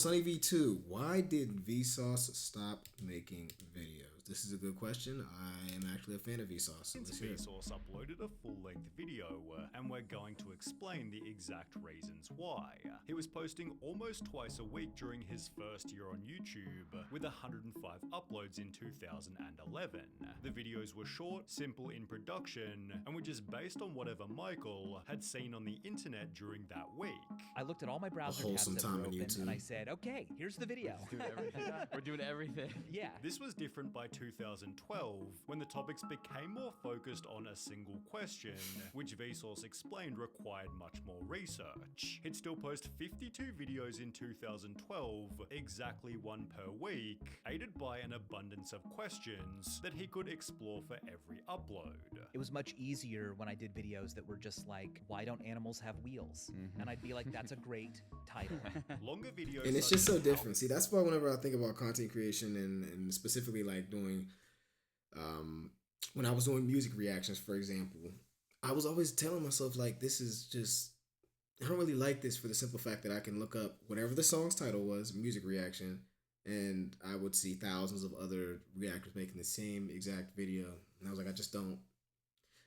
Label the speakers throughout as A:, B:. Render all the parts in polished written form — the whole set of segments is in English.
A: Sunny V2, why did Vsauce stop making videos? This is a good question. I am actually a fan of Vsauce, so let's hear it.
B: vsauce uploaded a full-length video, and we're going to explain the exact reasons why. He was posting almost twice a week during his first year on YouTube, with 105 uploads in 2011. The videos were short, simple in production, and were just based on whatever Michael had seen on the internet during that week.
C: I looked at all my browser tabs
A: wholesome
C: that
A: time
C: were
A: on
C: open,
A: YouTube.
C: and I said, okay, here's the video.
D: We're doing everything.
C: Yeah.
B: This was different by 2012, when the topics became more focused on a single question, which Vsauce explained required much more research. He'd still post 52 videos in 2012, exactly one per week, aided by an abundance of questions that he could explore for every upload.
C: It was much easier when I did videos that were just like, why don't animals have wheels? And I'd be like, that's a great title.
B: Longer videos,
A: And it's just so different. See, that's why whenever I think about content creation and specifically like doing, when I was doing music reactions, for example, I was always telling myself like, this is just, I don't really like this for the simple fact that I can look up whatever the song's title was, music reaction, and I would see thousands of other reactors making the same exact video. And I was like, I just don't,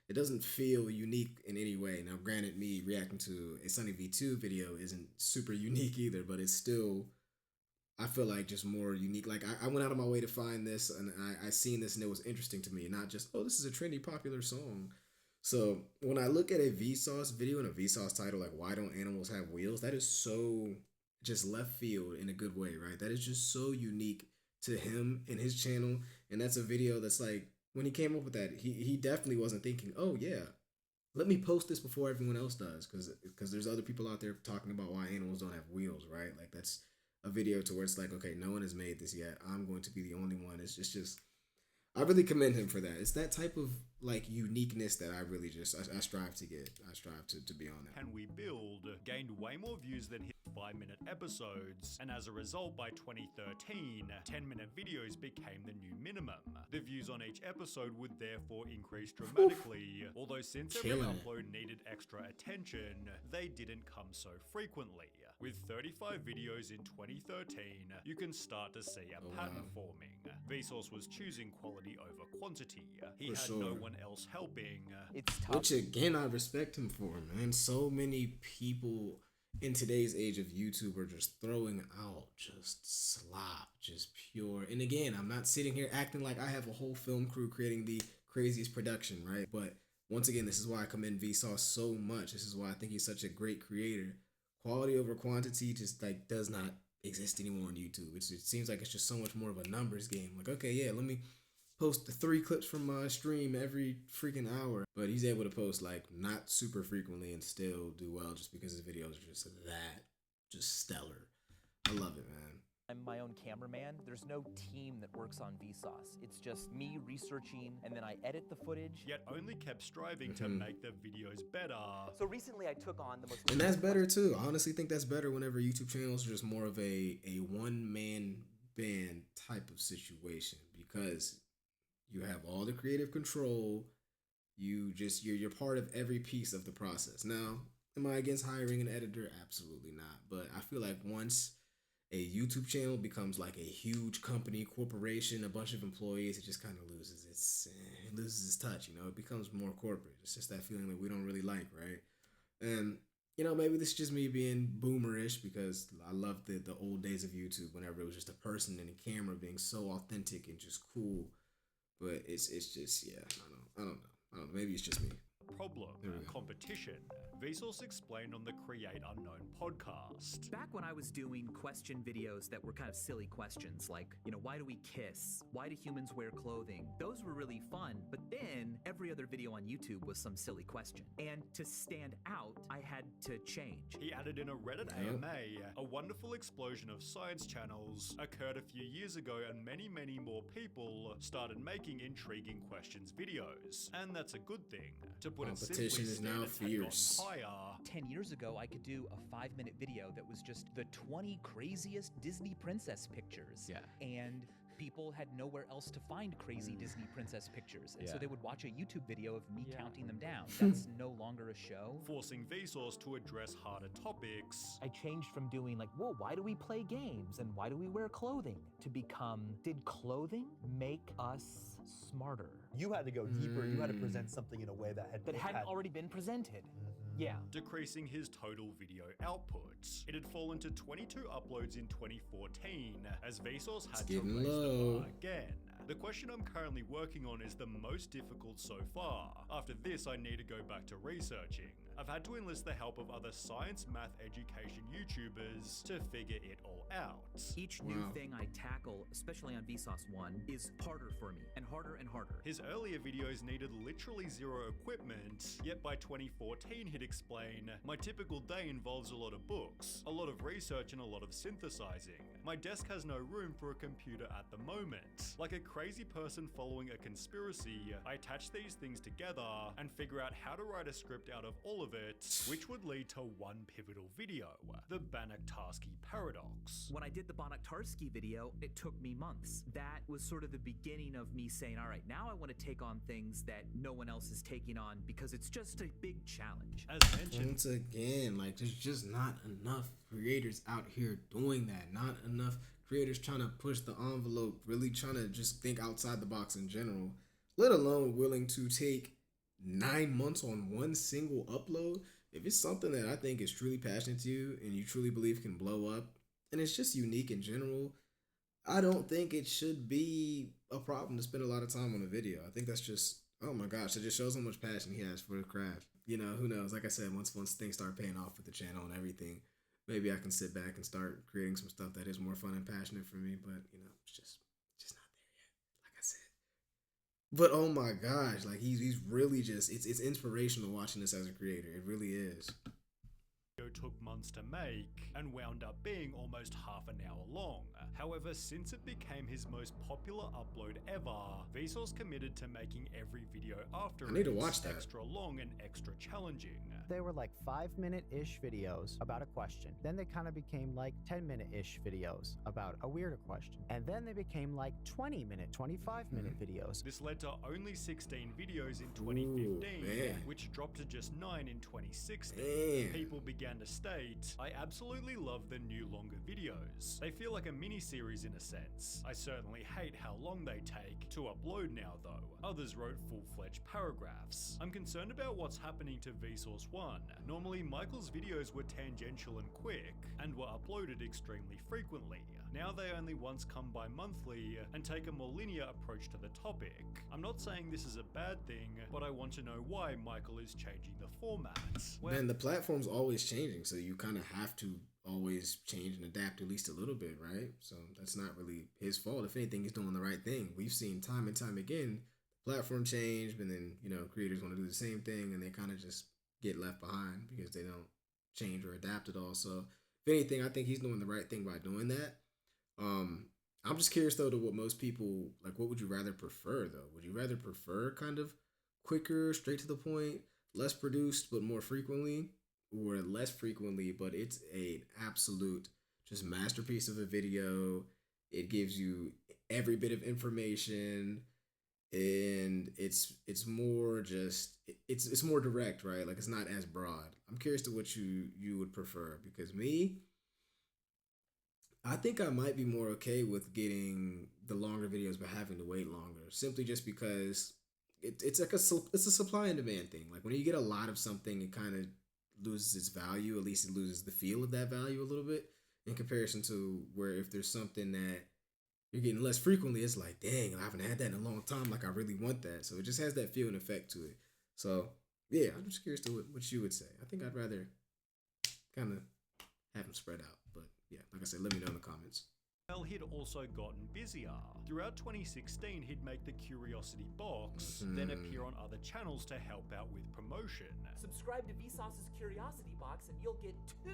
A: it doesn't feel unique in any way. Now, granted, me reacting to a Sunny V2 video isn't super unique either, but it's still, I feel like just more unique. Like I went out of my way to find this, and I seen this, and it was interesting to me, not just, oh, this is a trendy, popular song. So when I look at a Vsauce video and a Vsauce title, like why don't animals have wheels? That is so just left field in a good way, right? That is just so unique to him and his channel, and that's a video that's like, when he came up with that, he definitely wasn't thinking, oh yeah, let me post this before everyone else does, because there's other people out there talking about why animals don't have wheels, right? Like that's a video to where it's like, okay, no one has made this yet. I'm going to be the only one. It's just I really commend him for that. It's that type of like uniqueness that I really just I strive to get. I strive to be on that.
B: Can We Build gained way more views than his 5-minute episodes, and as a result, by 2013, 10-minute videos became the new minimum. The views on each episode would therefore increase dramatically, although since every
A: Killing it.
B: upload needed extra attention, they didn't come so frequently. With 35 videos in 2013, you can start to see a pattern forming. Vsauce was choosing quality over quantity. He
A: For
B: had
A: sure.
B: no one else helping.
C: It's tough.
A: Which again, I respect him for, man. So many people in today's age of YouTube are just throwing out just slop, just pure. And again, I'm not sitting here acting like I have a whole film crew creating the craziest production, right? But once again, this is why I commend Vsauce so much. This is why I think he's such a great creator. Quality over quantity just like does not exist anymore on YouTube. It seems like it's just so much more of a numbers game. Like, okay, yeah, let me post the 3 clips from my stream every freaking hour. But he's able to post like not super frequently and still do well just because his videos are just that, just stellar. I love it, man.
C: I'm my own cameraman. There's no team that works on Vsauce. It's just me researching, and then I edit the footage.
B: Yet only kept striving to make the videos better.
C: So recently I took on the most...
A: And that's better too. I honestly think that's better whenever YouTube channels are just more of a one-man band type of situation, because you have all the creative control. You're part of every piece of the process. Now, am I against hiring an editor? Absolutely not. But I feel like once a YouTube channel becomes like a huge company, corporation, a bunch of employees, it just kind of loses its touch, you know? It becomes more corporate. It's just that feeling that we don't really like, right? And, you know, maybe this is just me being boomerish, because I love the old days of YouTube whenever it was just a person and a camera being so authentic and just cool. But it's just, yeah, I don't know. Maybe it's just me.
B: Problem, competition. Vsauce explained on the Create Unknown podcast.
E: Back when I was doing question videos that were kind of silly questions, like, why do we kiss? Why do humans wear clothing? Those were really fun, but then every other video on YouTube was some silly question. And to stand out, I had to change.
B: He added in a Reddit AMA. A wonderful explosion of science channels occurred a few years ago, and many, many more people started making intriguing questions videos. And that's a good thing. To put it simply,
A: Competition is now
B: standards had gotten
A: fierce.
B: higher.
C: 10 years ago, I could do a 5-minute video that was just the 20 craziest Disney princess pictures.
D: Yeah.
C: And People had nowhere else to find crazy Disney princess pictures, and so
D: Yeah.
C: they would watch a YouTube video of me counting them down. That's no longer a show.
B: Forcing vsauce to address harder topics.
C: I changed from doing like, whoa, why do we play games and why do we wear clothing, to become, did clothing make us smarter?
F: You had to go deeper. You had to present something in a way that
C: Hadn't already been presented. Yeah.
B: Decreasing his total video output. It had fallen to 22 uploads in 2014, as Vsauce had to
A: getting
B: raise the
A: low.
B: bar again. The question I'm currently working on is the most difficult so far. After this, I need to go back to researching. I've had to enlist the help of other science math education YouTubers to figure it all out.
E: Each new thing I tackle, especially on Vsauce 1, is harder for me, and harder and harder.
B: His earlier videos needed literally zero equipment, yet by 2014 he'd explain, my typical day involves a lot of books, a lot of research and a lot of synthesizing. My desk has no room for a computer at the moment. Like a crazy person following a conspiracy, I attach these things together and figure out how to write a script out of all of it, which would lead to one pivotal video, the Banach-Tarski paradox.
E: When I did the Banach-Tarski video, it took me months. That was sort of the beginning of me saying, all right, now I want to take on things that no one else is taking on because it's just a big challenge.
B: As mentioned,
A: Once again, like there's just not enough creators out here doing that. Not enough creators trying to push the envelope, really trying to just think outside the box in general, let alone willing to take 9 months on one single upload. If it's something that I think is truly passionate to you and you truly believe can blow up and it's just unique in general, I don't think it should be a problem to spend a lot of time on a video. I think that's just, oh my gosh, it just shows how much passion he has for the craft. You know, who knows? Like I said, once things start paying off with the channel and everything, maybe I can sit back and start creating some stuff that is more fun and passionate for me. But you know, it's just not there yet. Like I said. But oh my gosh, like he's really just it's inspirational watching this as a creator. It really is.
B: took months to make and wound up being almost half an hour long. However, since it became his most popular upload ever, Vsauce committed to making every video after
A: I need to watch that.
B: extra long and extra challenging.
G: They were like 5-minute-ish videos about a question. Then they kind of became like 10-minute-ish videos about a weirder question. And then they became like 20-minute, 25-minute videos.
B: This led to only 16 videos in 2015,
A: man.
B: which dropped to just 9 in 2016.
A: Man.
B: People began to state, I absolutely love the new longer videos. They feel like a mini-series in a sense. I certainly hate how long they take to upload now though. Others wrote full-fledged paragraphs. I'm concerned about what's happening to Vsauce 1. Normally, Michael's videos were tangential and quick, and were uploaded extremely frequently. Now they only once come by monthly, and take a more linear approach to the topic. I'm not saying this is a bad thing, but I want to know why Michael is changing the format.
A: Man, the platform's always changing, so you kind of have to always change and adapt at least a little bit, right? So that's not really his fault. If anything, he's doing the right thing. We've seen time and time again, platform change, and then, you know, creators want to do the same thing, and they kind of just get left behind because they don't change or adapt at all. So if anything, I think he's doing the right thing by doing that. I'm just curious though to what most people like. What would you rather prefer though? Would you rather prefer kind of quicker, straight to the point, less produced but more frequently, or less frequently but it's an absolute just masterpiece of a video? It gives you every bit of information, and it's more just it's more direct, right? Like it's not as broad. I'm curious to what you would prefer, because me, I think I might be more okay with getting the longer videos but having to wait longer, simply just because it's like it's a supply and demand thing. Like when you get a lot of something, it kind of loses its value. At least it loses the feel of that value a little bit in comparison to where if there's something that you're getting less frequently, it's like, dang, I haven't had that in a long time. Like I really want that. So it just has that feel and effect to it. So yeah, I'm just curious to what you would say. I think I'd rather kind of have them spread out. But yeah, like I said, let me know in the comments.
B: Well, he'd also gotten busier. Throughout 2016, he'd make the Curiosity Box, then appear on other channels to help out with promotion.
C: Subscribe to Vsauce's Curiosity Box and you'll get 2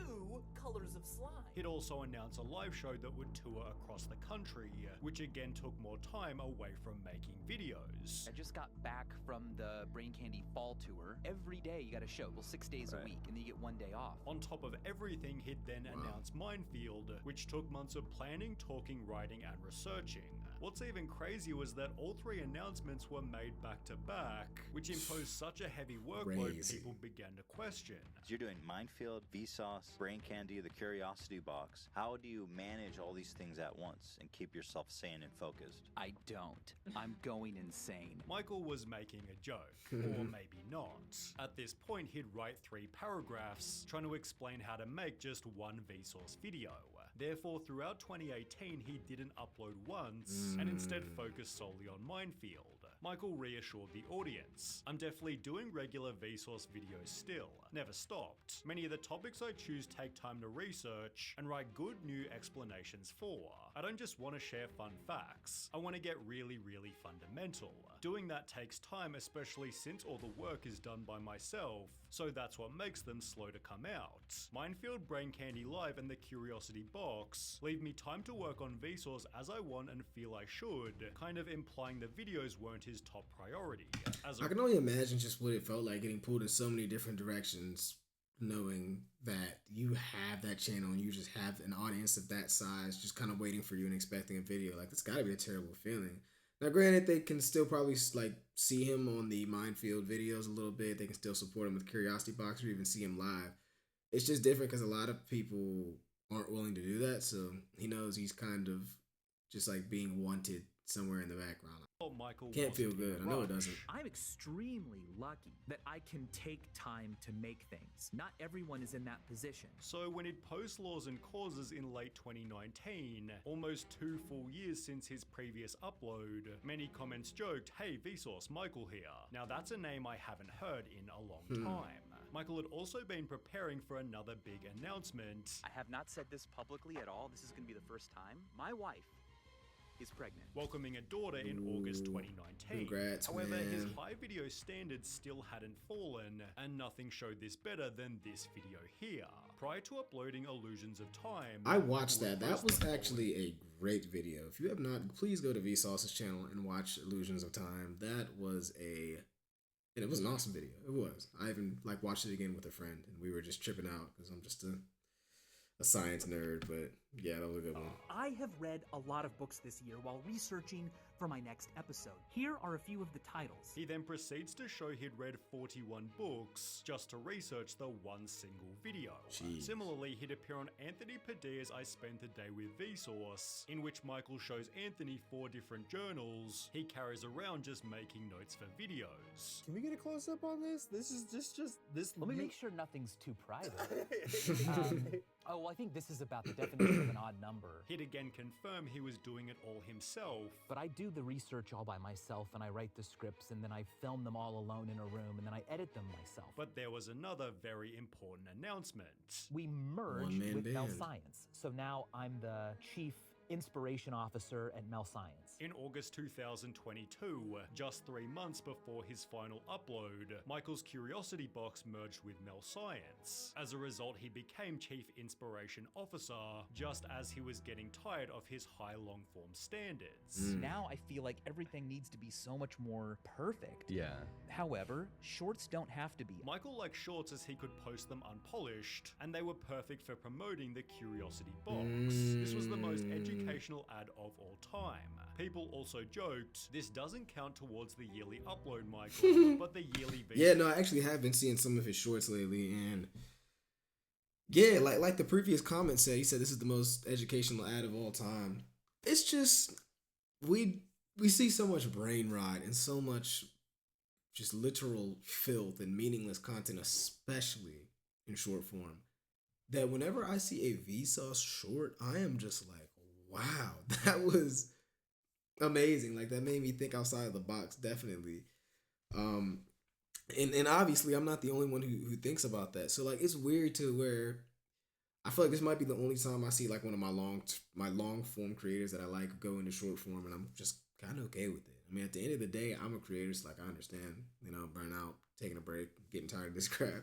C: colors of slime.
B: He'd also announce a live show that would tour across the country, which again took more time away from making videos.
C: I just got back from the Brain Candy Fall Tour. Every day you got a show, well 6 days a week, and then you get 1 day off.
B: On top of everything, he'd then announce Minefield, which took months of planning, talking, writing, and researching. What's even crazier was that all 3 announcements were made back to back, which imposed such a heavy workload
A: Crazy.
B: people began to question.
H: You're doing Minefield, vsauce, Brain Candy, the Curiosity Box. How do you manage all these things at once and keep yourself sane and focused?
E: I don't. I'm going insane.
B: Michael was making a joke, or maybe not. At this point, he'd write 3 paragraphs trying to explain how to make just one vsauce video. Therefore, throughout 2018, he didn't upload once and instead focused solely on Minefield. Michael reassured the audience, "I'm definitely doing regular vsauce videos still. Never stopped. Many of the topics I choose take time to research and write good new explanations for. I don't just want to share fun facts. I want to get really, really fundamental. Doing that takes time, especially since all the work is done by myself, so that's what makes them slow to come out. Minefield, Brain Candy Live, and the Curiosity Box leave me time to work on vsauce as I want and feel I should, kind of implying the videos weren't his top priority.
A: I can only imagine just what it felt like getting pulled in so many different directions, knowing that you have that channel and you just have an audience of that size just kind of waiting for you and expecting a video. Like, it's gotta be a terrible feeling. Now, granted, they can still probably like see him on the Minefield videos a little bit. They can still support him with Curiosity Box or even see him live. It's just different because a lot of people aren't willing to do that. So he knows he's kind of just like being wanted somewhere in the background.
B: Michael
A: Can't feel
B: wasn't in
A: good.
B: a
A: I know it
B: rush.
A: doesn't.
E: I'm extremely lucky that I can take time to make things. Not everyone is in that position.
B: So when he'd post Laws and Causes in late 2019, almost 2 full years since his previous upload, many comments joked, "Hey vsauce, Michael here." Now that's a name I haven't heard in a long time. Michael had also been preparing for another big announcement,
E: I have not said this publicly at all. This is going to be the first time. My wife is pregnant.
B: welcoming a daughter in August 2019.
A: Congrats,
B: However, his
A: man.
B: high video standards still hadn't fallen, and nothing showed this better than this video here. Prior to uploading Illusions of Time,
A: I watched that. That
B: Michael
A: was
B: posted the
A: actually a great video. If you have not, please go to vsauce's channel and watch Illusions of Time. That was and it was an awesome video. It was. I even like watched it again with a friend, and we were just tripping out because I'm just a science nerd. But yeah, that was a good one.
I: I have read a lot of books this year while researching for my next episode. Here are a few of the titles.
B: He then proceeds to show he'd read 41 books just to research the one single video.
A: Jeez.
B: Similarly, he'd appear on Anthony Padilla's I Spent the Day with Vsauce, in which Michael shows Anthony 4 different journals he carries around just making notes for videos.
F: Can we get a close up on this? This is just this.
C: Let me make sure nothing's too private. Oh, I think this is about the definition of an odd number.
B: He'd again confirm he was doing it all himself,
C: But I do the research all by myself, and I write the scripts, and then I film them all alone in a room, and then I edit them myself.
B: but there was another very important announcement.
C: We merged
A: One-man
C: with Mel
A: band.
C: Science, so now I'm the chief inspiration officer at Mel Science.
B: In August 2022, just 3 months before his final upload, Michael's Curiosity Box merged with Mel Science. As a result, he became Chief Inspiration Officer, just as he was getting tired of his high long-form standards.
E: Now I feel like everything needs to be so much more perfect.
D: Yeah.
E: However, shorts don't have to be.
B: Michael liked shorts as he could post them unpolished, and they were perfect for promoting the Curiosity Box. This was the most educational ad of all time. People also joked, "This doesn't count towards the yearly upload, Michael, but the yearly video."
A: Yeah, no, I actually have been seeing some of his shorts lately, and yeah, like the previous comment said, he said this is the most educational ad of all time. It's just we see so much brain rot and so much just literal filth and meaningless content, especially in short form, that whenever I see a Vsauce short, I am just like, wow, that was amazing. Like, that made me think outside of the box, definitely. And obviously I'm not the only one who thinks about that. So like, it's weird to where I feel like this might be the only time I see like one of my long form creators that I like go into short form, and I'm just kind of okay with it. I mean, at the end of the day, I'm a creator, so like I understand, burnout, taking a break, getting tired of this crap.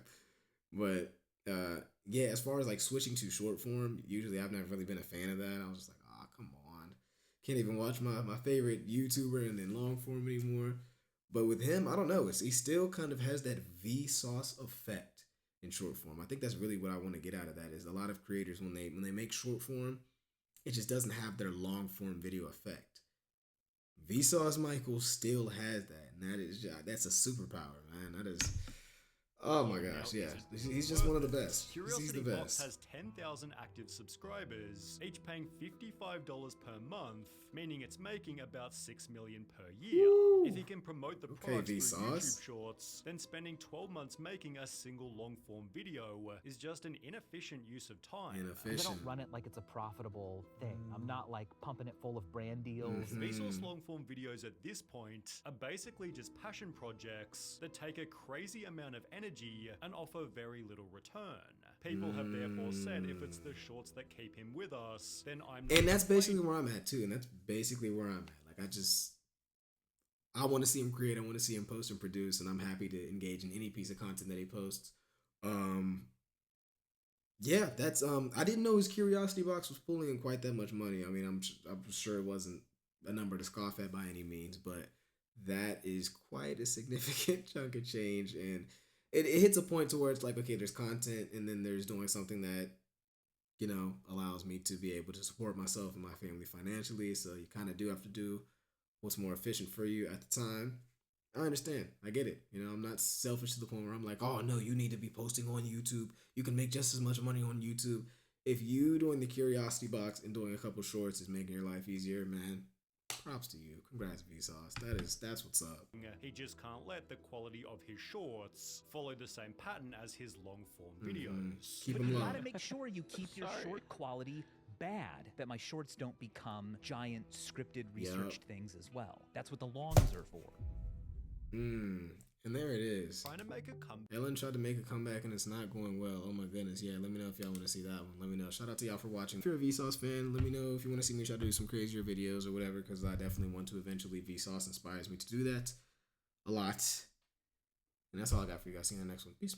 A: But yeah, as far as like switching to short form, usually I've never really been a fan of that. I was just like, oh, come on. Can't even watch my favorite YouTuber and then long form anymore. But with him, I don't know. He still kind of has that Vsauce effect in short form. I think that's really what I want to get out of that, is a lot of creators, when they make short form, it just doesn't have their long form video effect. Vsauce Michael still has that, and that's a superpower, man. That is, oh my gosh, yeah. He's just one of the best. He's the
B: Curiosity Box
A: best.
B: has 10,000 active subscribers, each paying $55 per month, meaning it's making about $6 million per year. If he can promote the products through
A: Vsauce.
B: YouTube Shorts, then spending 12 months making a single long-form video is just an inefficient use of time.
C: Because I don't run it like it's a profitable thing. I'm not like pumping it full of brand deals.
B: Vsauce long-form videos at this point are basically just passion projects that take a crazy amount of energy and offer very little return. People have therefore said if it's the shorts that keep him with us, then I'm not.
A: And that's basically where I'm at too. And that's basically where I'm at. Like I want to see him create. I want to see him post and produce, and I'm happy to engage in any piece of content that he posts. Yeah, that's I didn't know his Curiosity Box was pulling in quite that much money. I mean, I'm sure it wasn't a number to scoff at by any means, but that is quite a significant chunk of change, and it hits a point to where it's like, okay, there's content, and then there's doing something that, you know, allows me to be able to support myself and my family financially. So you kind of do have to do what's more efficient for you at the time. I understand. I get it. You know, I'm not selfish to the point where I'm like, oh no, you need to be posting on YouTube. You can make just as much money on YouTube. If you doing the Curiosity Box and doing a couple shorts is making your life easier, man, props to you. Congrats, Vsauce. That's what's up.
B: He just can't let the quality of his shorts follow the same pattern as his long-form videos.
A: Keep
E: But
A: them
E: you
A: low.
E: gotta make sure you keep your short quality bad, that my shorts don't become giant scripted researched things as well. That's what the longs are for.
A: And there it is.
B: Trying to make a comeback.
A: Ellen tried to make a comeback and it's not going well. Oh my goodness. Yeah, let me know if y'all want to see that one. Let me know. Shout out to y'all for watching. If you're a Vsauce fan, let me know if you want to see me try to do some crazier videos or whatever, because I definitely want to eventually. Vsauce inspires me to do that a lot. And that's all I got for you guys. See you in the next one. Peace.